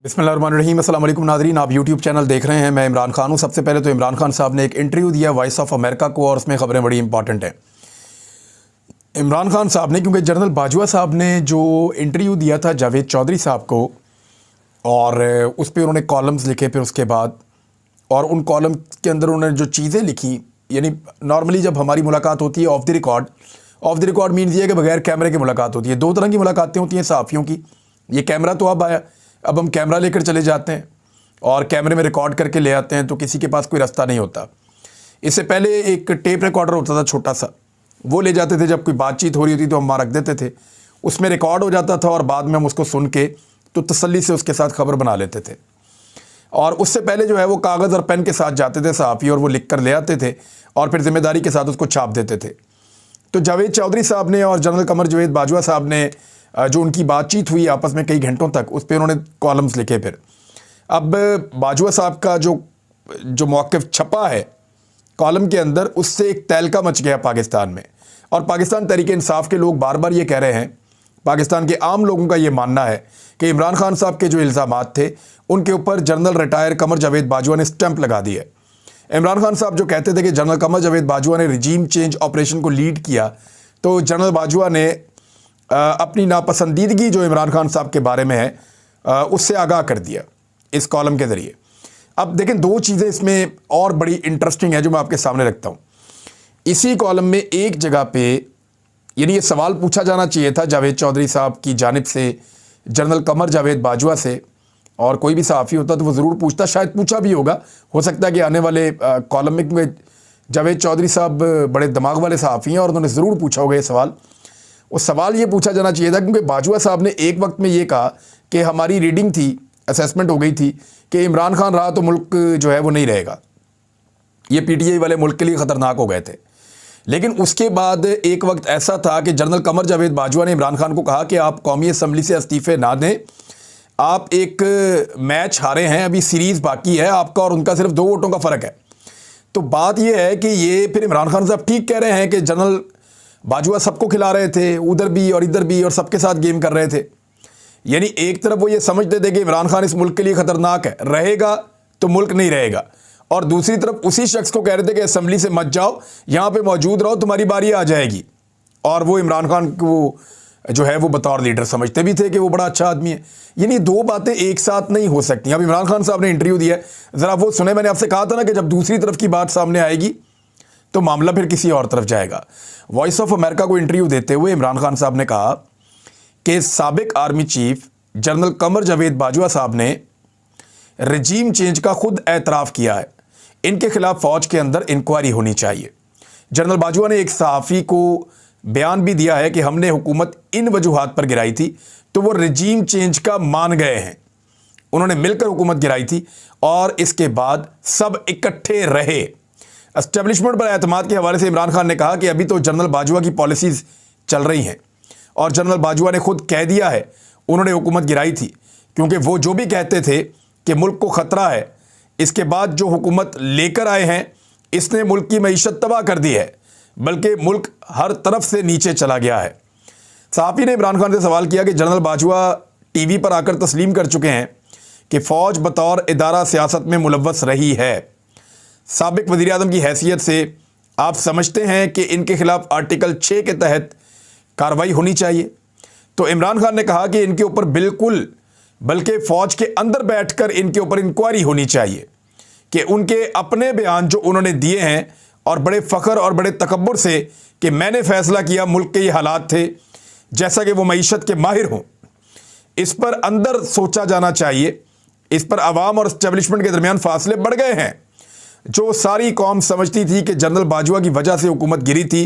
बिस्मिल्लाहिर्रहमानिर्रहीम। अस्सलाम वालेकुम नाज़रीन, आप यूट्यूब चैनल देख रहे हैं। मैं इमरान खान हूँ। सबसे पहले तो इमरान खान साहब ने एक इंटरव्यू दिया वॉइस ऑफ अमेरिका को और उसमें ख़बरें बड़ी इंपॉर्टेंट हैं। इमरान खान साहब ने, क्योंकि जनरल बाजवा साहब ने जो इंटरव्यू दिया था जावेद चौधरी साहब को और उस पर उन्होंने कॉलम्स लिखे, फिर उसके बाद और उन कॉलम के अंदर उन्होंने जो चीज़ें लिखी, यानी नॉर्मली जब हमारी मुलाकात होती है ऑफ द रिकॉर्ड मीन्स ये है कि बगैर कैमरे की मुलाकात होती है। दो तरह की मुलाकातें होती हैं सहाफ़ियों की। ये कैमरा तो अब आया, अब हम कैमरा लेकर चले जाते हैं और कैमरे में रिकॉर्ड करके ले आते हैं, तो किसी के पास कोई रास्ता नहीं होता। इससे पहले एक टेप रिकॉर्डर होता था छोटा सा, वो ले जाते थे, जब कोई बातचीत हो रही होती तो हम वहाँ रख देते थे, उसमें रिकॉर्ड हो जाता था और बाद में हम उसको सुन के तो तसल्ली से उसके साथ खबर बना लेते थे। और उससे पहले जो है वो कागज़ और पेन के साथ जाते थे सहाफ़ी और वो लिख कर ले आते थे और फिर ज़िम्मेदारी के साथ उसको छाप देते थे। तो जावेद चौधरी साहब ने और जनरल कमर जावेद बाजवा साहब ने जो उनकी बातचीत हुई आपस में कई घंटों तक, उस पर उन्होंने कॉलम्स लिखे। फिर अब बाजवा साहब का जो मौक़िफ़ छपा है कॉलम के अंदर, उससे एक तहलका मच गया पाकिस्तान में। और पाकिस्तान तहरीक इंसाफ के लोग बार बार ये कह रहे हैं, पाकिस्तान के आम लोगों का ये मानना है कि इमरान खान साहब के जो इल्ज़ामात थे उनके ऊपर जनरल रिटायर कमर जावेद बाजवा ने स्टैंप लगा दी है। इमरान खान साहब जो कहते थे कि जनरल कमर जावेद बाजवा ने रिजीम चेंज ऑपरेशन को लीड किया, तो जनरल बाजवा ने अपनी नापसंदीदगी जो इमरान खान साहब के बारे में है उससे आगाह कर दिया इस कॉलम के ज़रिए। अब देखें, दो चीज़ें इसमें और बड़ी इंटरेस्टिंग है जो मैं आपके सामने रखता हूँ। इसी कॉलम में एक जगह पे, यानी ये सवाल पूछा जाना चाहिए था जावेद चौधरी साहब की जानिब से जनरल कमर जावेद बाजवा से, और कोई भी सहाफ़ी होता तो वो ज़रूर पूछता, शायद पूछा भी होगा, हो सकता है कि आने वाले कॉलम में जावेद चौधरी साहब बड़े दिमाग वाले सहाफ़ी हैं और उन्होंने ज़रूर पूछा होगा ये सवाल। वो सवाल ये पूछा जाना चाहिए था क्योंकि बाजवा साहब ने एक वक्त में ये कहा कि हमारी रीडिंग थी, असेसमेंट हो गई थी कि इमरान खान रहा तो मुल्क जो है वो नहीं रहेगा, ये पीटीआई वाले मुल्क के लिए ख़तरनाक हो गए थे। लेकिन उसके बाद एक वक्त ऐसा था कि जनरल कमर जावेद बाजवा ने इमरान खान को कहा कि आप कौमी असम्बली से इस्तीफ़े ना दें, आप एक मैच हारे हैं, अभी सीरीज़ बाकी है, आपका और उनका सिर्फ 2 वोटों का फ़र्क है। तो बात यह है कि ये फिर इमरान खान साहब ठीक कह रहे हैं कि जनरल बाजवा सबको खिला रहे थे, उधर भी और इधर भी, और सबके साथ गेम कर रहे थे। यानी एक तरफ वो ये समझते थे कि इमरान खान इस मुल्क के लिए ख़तरनाक है, रहेगा तो मुल्क नहीं रहेगा, और दूसरी तरफ उसी शख्स को कह रहे थे कि असम्बली से मत जाओ, यहाँ पे मौजूद रहो, तुम्हारी बारी आ जाएगी। और वो इमरान खान को जो है वो बतौर लीडर समझते भी थे कि वो बड़ा अच्छा आदमी है। यानी दो बातें एक साथ नहीं हो सकती। अब इमरान खान साहब ने इंटरव्यू दिया है, ज़रा वो सुने। मैंने आपसे कहा था ना कि जब दूसरी तरफ की बात सामने आएगी तो मामला फिर किसी और तरफ जाएगा। वॉइस ऑफ अमेरिका को इंटरव्यू देते हुए इमरान खान साहब ने कहा कि साबिक army chief general Qamar Javed Bajwa साहब ने रजीम चेंज का खुद एतराफ़ किया है, इनके खिलाफ फ़ौज के अंदर इंक्वायरी होनी चाहिए। जनरल बाजवा ने एक सहाफ़ी को बयान भी दिया है कि हमने हुकूमत इन वजूहात पर गिराई थी, तो वो रजीम चेंज का मान गए हैं, उन्होंने मिलकर हुकूमत गिराई थी और इसके बाद सब इकट्ठे रहे। एस्टेब्लिशमेंट पर एतमाद के हवाले से इमरान खान ने कहा कि अभी तो जनरल बाजवा की पॉलिसीज़ चल रही हैं और जनरल बाजवा ने खुद कह दिया है उन्होंने हुकूमत गिराई थी, क्योंकि वो जो भी कहते थे कि मुल्क को ख़तरा है, इसके बाद जो हुकूमत लेकर आए हैं इसने मुल्क की मईशत तबाह कर दी है, बल्कि मुल्क हर तरफ से नीचे चला गया है। सहाफ़ी ने इमरान खान से सवाल किया कि जनरल बाजवा टीवी पर आकर तस्लीम कर चुके हैं कि फ़ौज बतौर इदारा सियासत में मुलव्वस रही है। साबिक वज़ीर आज़म की हैसियत से आप समझते हैं कि इनके खिलाफ आर्टिकल 6 के तहत कार्रवाई होनी चाहिए? तो इमरान खान ने कहा कि इनके ऊपर बिल्कुल, बल्कि फ़ौज के अंदर बैठकर इनके ऊपर इंक्वायरी होनी चाहिए कि उनके अपने बयान जो उन्होंने दिए हैं और बड़े फ़ख्र और बड़े तकब्बुर से कि मैंने फ़ैसला किया, मुल्क के ये हालात थे, जैसा कि वो मईशत के माहिर हों, इस पर अंदर सोचा जाना चाहिए। इस पर अवाम और इस्टेब्लिशमेंट के दरमियान फासले बढ़ गए हैं। जो सारी कौम समझती थी कि जनरल बाजवा की वजह से हुकूमत गिरी थी,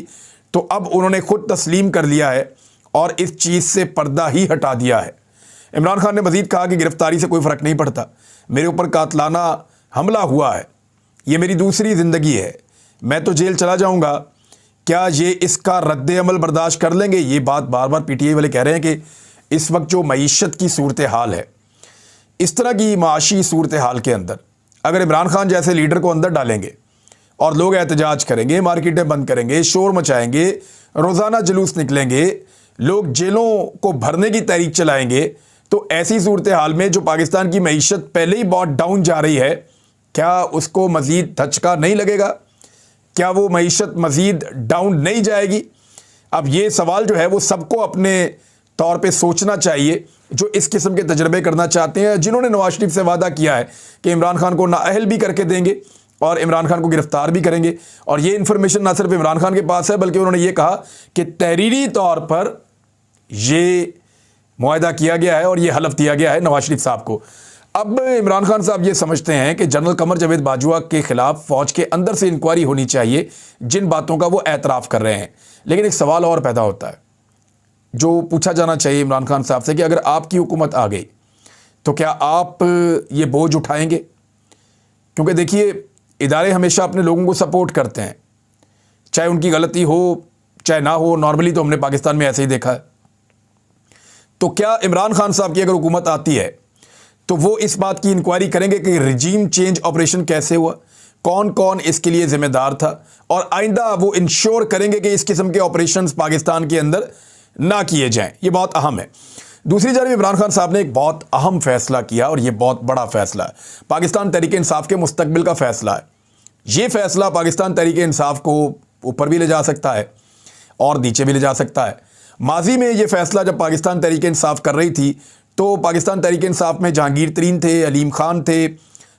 तो अब उन्होंने खुद तस्लीम कर लिया है और इस चीज़ से पर्दा ही हटा दिया है। इमरान खान ने मज़ीद कहा कि गिरफ्तारी से कोई फ़र्क नहीं पड़ता, मेरे ऊपर कातलाना हमला हुआ है, ये मेरी दूसरी ज़िंदगी है, मैं तो जेल चला जाऊँगा, क्या ये इसका रद्द अमल बर्दाश्त कर लेंगे? ये बात बार बार पीटीआई वाले कह रहे हैं कि इस वक्त जो मईशत की सूरत हाल है, इस तरह की माशी सूरत हाल के अंदर अगर इमरान खान जैसे लीडर को अंदर डालेंगे और लोग एहतजाज करेंगे, मार्केटें बंद करेंगे, शोर मचाएंगे, रोज़ाना जुलूस निकलेंगे, लोग जेलों को भरने की तहरीक चलाएंगे, तो ऐसी सूरत हाल में जो पाकिस्तान की मईशत पहले ही बहुत डाउन जा रही है, क्या उसको मज़ीद धचका नहीं लगेगा? क्या वो मईशत मज़ीद डाउन नहीं जाएगी? अब ये सवाल जो है वो सबको अपने तौर पे सोचना चाहिए, जो इस किस्म के तजर्बे करना चाहते हैं, जिन्होंने नवाज शरीफ से वादा किया है कि इमरान खान को नाअहल भी करके देंगे और इमरान खान को गिरफ्तार भी करेंगे। और ये इन्फॉर्मेशन ना सिर्फ इमरान खान के पास है, बल्कि उन्होंने ये कहा कि तहरीरी तौर पर ये मुआहदा किया गया है और ये हलफ दिया गया है नवाज शरीफ साहब को। अब इमरान खान साहब ये समझते हैं कि जनरल कमर जावेद बाजवा के खिलाफ फौज के अंदर से इंक्वायरी होनी चाहिए, जिन बातों का वो एतराफ़ कर रहे हैं। लेकिन एक सवाल और पैदा होता है जो पूछा जाना चाहिए इमरान खान साहब से कि अगर आपकी हुकूमत आ गई तो क्या आप ये बोझ उठाएंगे? क्योंकि देखिए, इदारे हमेशा अपने लोगों को सपोर्ट करते हैं, चाहे उनकी गलती हो चाहे ना हो। नॉर्मली तो हमने पाकिस्तान में ऐसे ही देखा है। तो क्या इमरान खान साहब की अगर हुकूमत आती है तो वो इस बात की इंक्वायरी करेंगे कि रजीम चेंज ऑपरेशन कैसे हुआ, कौन कौन इसके लिए जिम्मेदार था, और आइंदा वो इंश्योर करेंगे कि इस किस्म के ऑपरेशंस पाकिस्तान के अंदर ना किए जाएं। ये बहुत अहम है। दूसरी जानब इमरान खान साहब ने एक बहुत अहम फैसला किया और ये बहुत बड़ा फैसला है, पाकिस्तान तहरीक इंसाफ के मुस्तकबिल का फैसला है। ये फैसला पाकिस्तान तहरीक इंसाफ को ऊपर भी ले जा सकता है और नीचे भी ले जा सकता है। माजी में ये फैसला जब पाकिस्तान तहरीक इंसाफ कर रही थी तो पाकिस्तान तहरीक इंसाफ में जहांगीर तरीन थे, अलीम खान थे,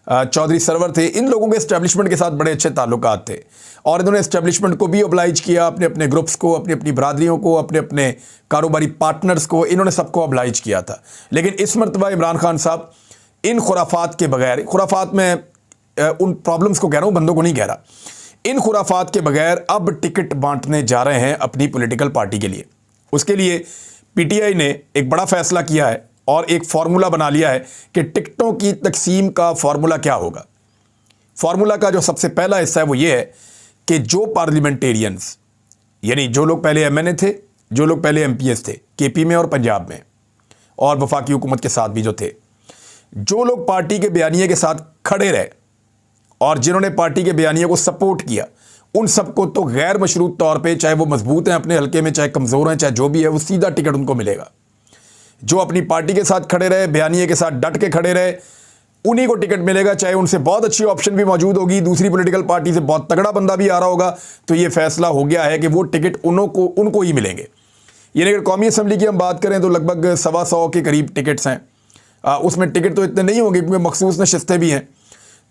चौधरी सरवर थे। इन लोगों के इस्टेब्लिशमेंट के साथ बड़े अच्छे ताल्लुकात थे और इन्होंने इस्टेब्लिशमेंट को भी ऑब्लाइज किया, अपने अपने ग्रुप्स को, अपनी अपनी बरादरियों को, अपने अपने कारोबारी पार्टनर्स को, इन्होंने सबको ऑब्लाइज किया था। लेकिन इस मरतबा इमरान खान साहब इन खुराफात के बगैर, खुराफात में उन प्रॉब्लम्स को कह रहा हूँ, बंदों को नहीं कह रहा, इन खुराफात के बगैर अब टिकट बांटने जा रहे हैं अपनी पॉलिटिकल पार्टी के लिए। उसके लिए पीटीआई ने एक बड़ा फैसला किया है और एक फार्मूला बना लिया है कि टिकटों की तकसीम का फार्मूला क्या होगा। फार्मूला का जो सबसे पहला हिस्सा है वो ये है कि जो पार्लियामेंटेरियंस, यानी जो लोग पहले एमएनए थे, जो लोग पहले एमपीएस थे केपी में और पंजाब में और वफाकी हुकूमत के साथ भी जो थे, जो लोग पार्टी के बयानिए के साथ खड़े रहे और जिन्होंने पार्टी के बयानिए को सपोर्ट किया, उन सबको तो गैर मशरूत तौर पे, चाहे वो मजबूत हैं अपने हल्के में, चाहे कमज़ोर हैं, चाहे जो भी है, वो सीधा टिकट उनको मिलेगा। जो अपनी पार्टी के साथ खड़े रहे, बयानिए के साथ डट के खड़े रहे, उन्हीं को टिकट मिलेगा। चाहे उनसे बहुत अच्छी ऑप्शन भी मौजूद होगी, दूसरी पॉलिटिकल पार्टी से बहुत तगड़ा बंदा भी आ रहा होगा, तो ये फैसला हो गया है कि वो टिकट उनको ही मिलेंगे। यानी अगर कौमी असम्बली की हम बात करें तो लगभग 125 के करीब टिकट्स हैं। उसमें टिकट तो इतने नहीं होंगे क्योंकि मखसूस नशिस्तें भी हैं।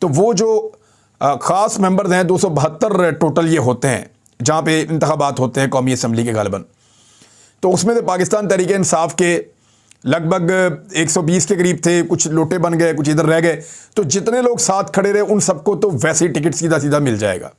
तो वो जो ख़ास मेंबर्स हैं, 272 टोटल ये होते हैं जहाँ पे इंतखाबात होते हैं कौमी असम्बली के गालिबन। तो उसमें से पाकिस्तान तहरीक इंसाफ के लगभग 120 के करीब थे, कुछ लोटे बन गए, कुछ इधर रह गए। तो जितने लोग साथ खड़े रहे उन सबको तो वैसे ही टिकट सीधा सीधा मिल जाएगा।